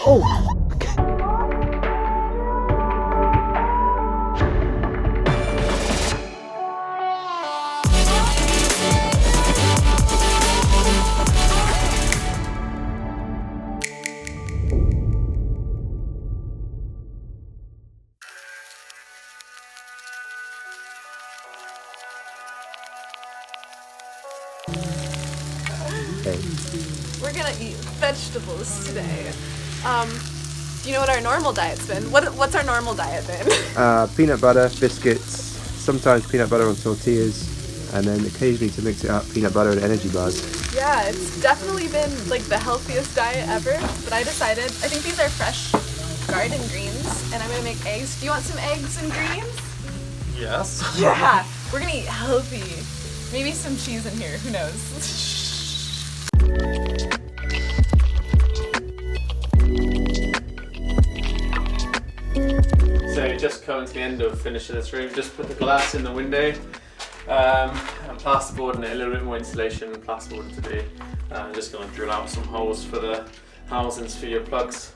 Oh! We're gonna eat vegetables today. Do you know what our normal diet's been? What's our normal diet been? Peanut butter, biscuits, sometimes peanut butter on tortillas, and then occasionally to mix it up, peanut butter and energy bars. Yeah, it's definitely been like the healthiest diet ever, but I decided, I think these are fresh garden greens, and I'm gonna make eggs. Do you want some eggs and greens? Yes. Yeah, we're gonna eat healthy. Maybe some cheese in here, who knows? So just coming to the end of finishing this room, just put the glass in the window and plasterboard and a little bit more insulation and plasterboard to do. I'm just going to drill out some holes for the housings for your plugs.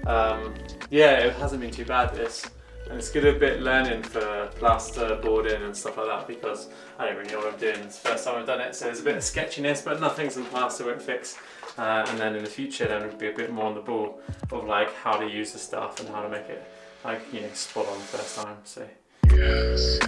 Yeah, it hasn't been too bad this, and it's good a bit learning for plasterboarding and stuff like that because I don't really know what I'm doing. It's the first time I've done it, so there's a bit of sketchiness, but nothing's in plaster won't fix. And then in the future, then it'll be a bit more on the ball of like how to use the stuff and how to make it like, you know, spot on first time. So yes.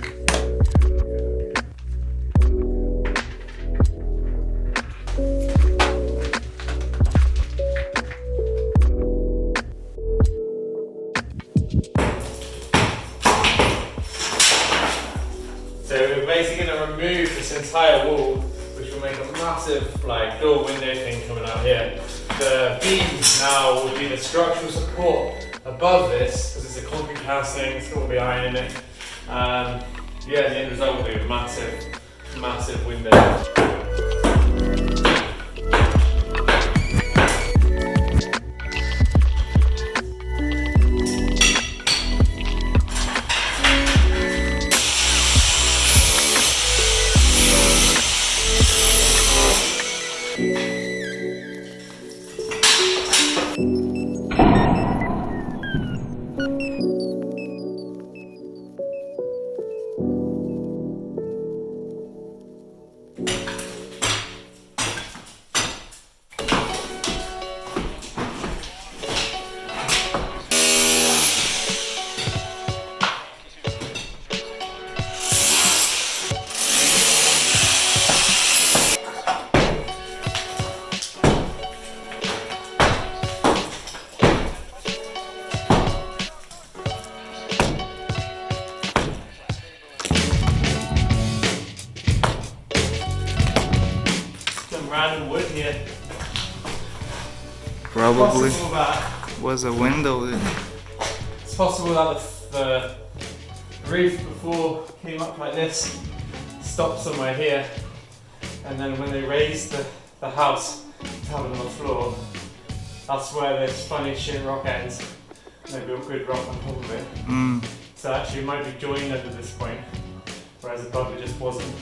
So we're basically going to remove this entire wall, which will make a massive like door window thing coming out here. The beams now will be the structural support above this, because it's a concrete casting, it's got all the iron in it. Yeah, the end result will be a massive, massive window. Random wood here. Probably was a window. It's possible that the roof before came up like this, stopped somewhere here, and then when they raised the house to have it on the floor, that's where this funny shit rock ends. And they built good rock on top of it. So actually it might be joined at this point, whereas above it just wasn't.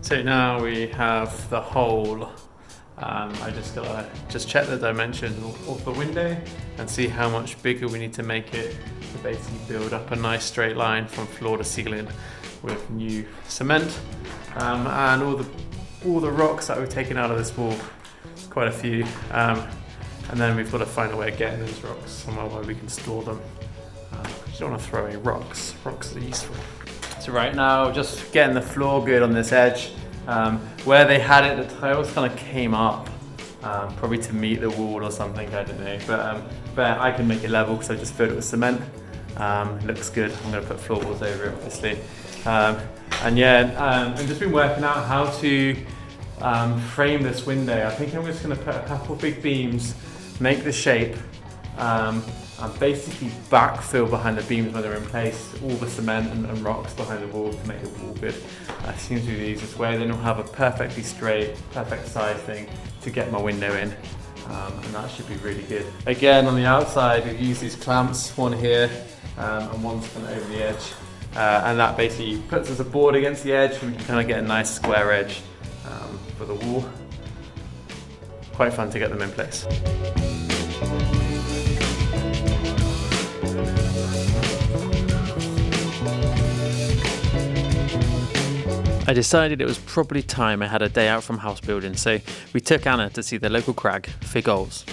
So now we have the hole. I just gotta check the dimensions of the window and see how much bigger we need to make it to basically build up a nice straight line from floor to ceiling with new cement and all the rocks that we've taken out of this wall, quite a few, and then we've got to find a way of getting those rocks somewhere where we can store them. You don't want to throw away rocks. Rocks are useful. So right now, just getting the floor good on this edge. Where they had it, the tiles kind of came up, probably to meet the wall or something, I don't know. But I can make it level because I just filled it with cement. It looks good. I'm going to put floorboards over it, obviously. And yeah, I've just been working out how to frame this window. I think I'm just going to put a couple of big beams, make the shape, and basically backfill behind the beams when they're in place, all the cement and rocks behind the wall to make the wall good. That seems to be the easiest way. Then I'll have a perfectly straight, perfect size thing to get my window in, and that should be really good. Again, on the outside, we've used these clamps, one here and one's kind of over the edge. And that basically puts us a board against the edge, and we can kind of get a nice square edge for the wall. Quite fun to get them in place. I decided it was probably time I had a day out from house building, so we took Anna to see the local crag, Figols.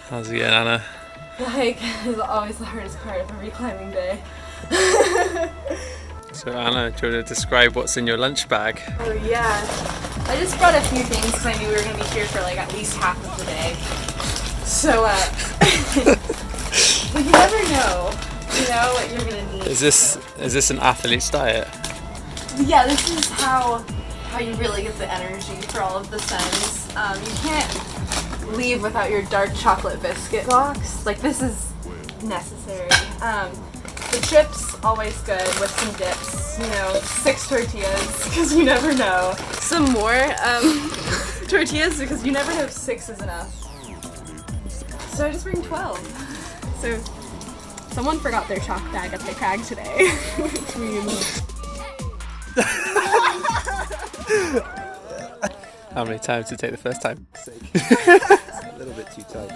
How's it going, Anna? The hike is always the hardest part of every climbing day. So Anna, do you want to describe what's in your lunch bag? Oh yeah, I just brought a few things because I knew we were going to be here for like at least half of the day. So, but you never know, what you're going to need. Is this an athlete's diet? Yeah, this is how you really get the energy for all of the sends. You can't leave without your dark chocolate biscuit box. Like, this is necessary. The chips, always good with some dips. 6 tortillas, because you never know. Some more tortillas, because you never know if 6 is enough. So I just bring 12. So someone forgot their chalk bag at the crag today, which means... How many times did it take the first time? A little bit too tight.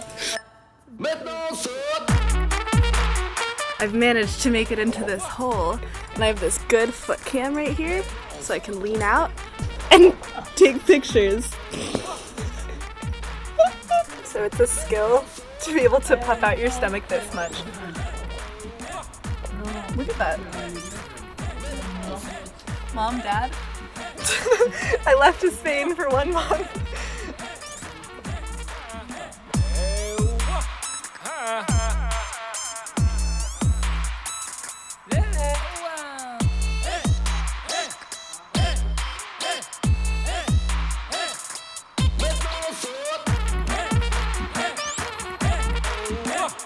I've managed to make it into this hole, and I have this good foot cam right here, so I can lean out and take pictures. So it's a skill to be able to puff out your stomach this much. Look at that. Mom, Dad? I left to Spain for 1 month.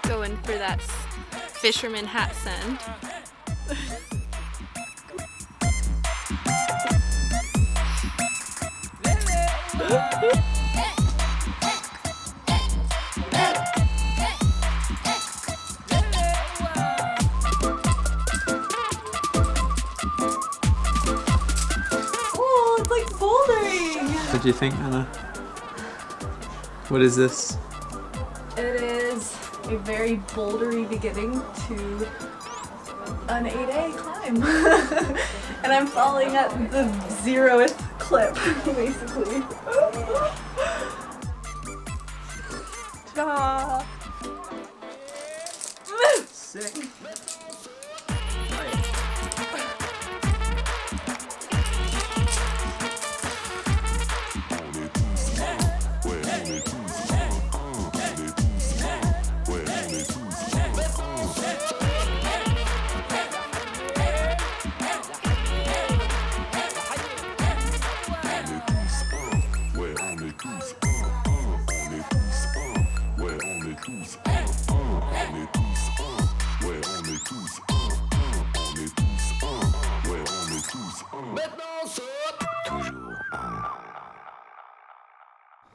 Going for that fisherman hat send. Oh, it's like bouldering! What do you think, Anna? What is this? It is a very bouldery beginning to an 8A climb. And I'm falling at the 0th clip, basically. Ta-da! Sick.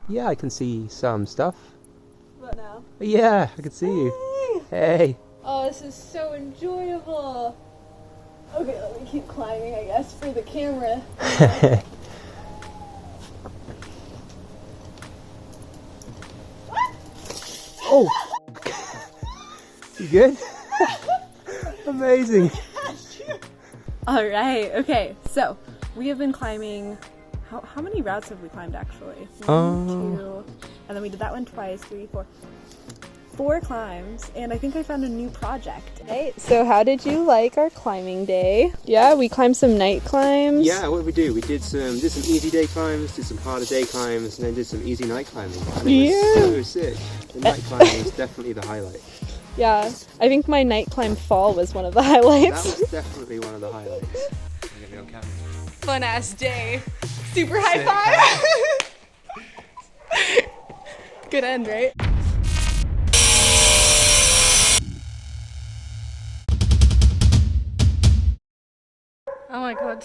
Yeah, I can see some stuff. What now? Yeah, I can see you. Hey. Oh, this is so enjoyable. Okay, let me keep climbing, I guess, for the camera. Oh! You good? Amazing. Alright, okay, so we have been climbing. How many routes have we climbed actually? 1, 2, and then we did that one twice, 3, 4. 4 climbs, and I think I found a new project. Right, so how did you like our climbing day? Yeah, we climbed some night climbs. Yeah, what did we do? We did some easy day climbs, did some harder day climbs, and then did some easy night climbing. And it was so sick. The night climbing was definitely the highlight. Yeah, I think my night climb fall was one of the highlights. That was definitely one of the highlights. I'm gonna be on camera. Fun ass day. Super high five. Good end, right? Oh my god,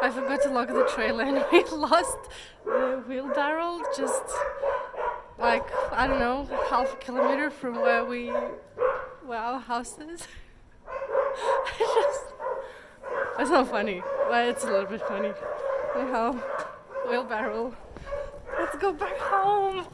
I forgot to lock the trailer and we lost the wheelbarrow just like, I don't know, half a kilometer from where our house is. It's not funny, but it's a little bit funny. Anyhow, wheelbarrow. Let's go back home.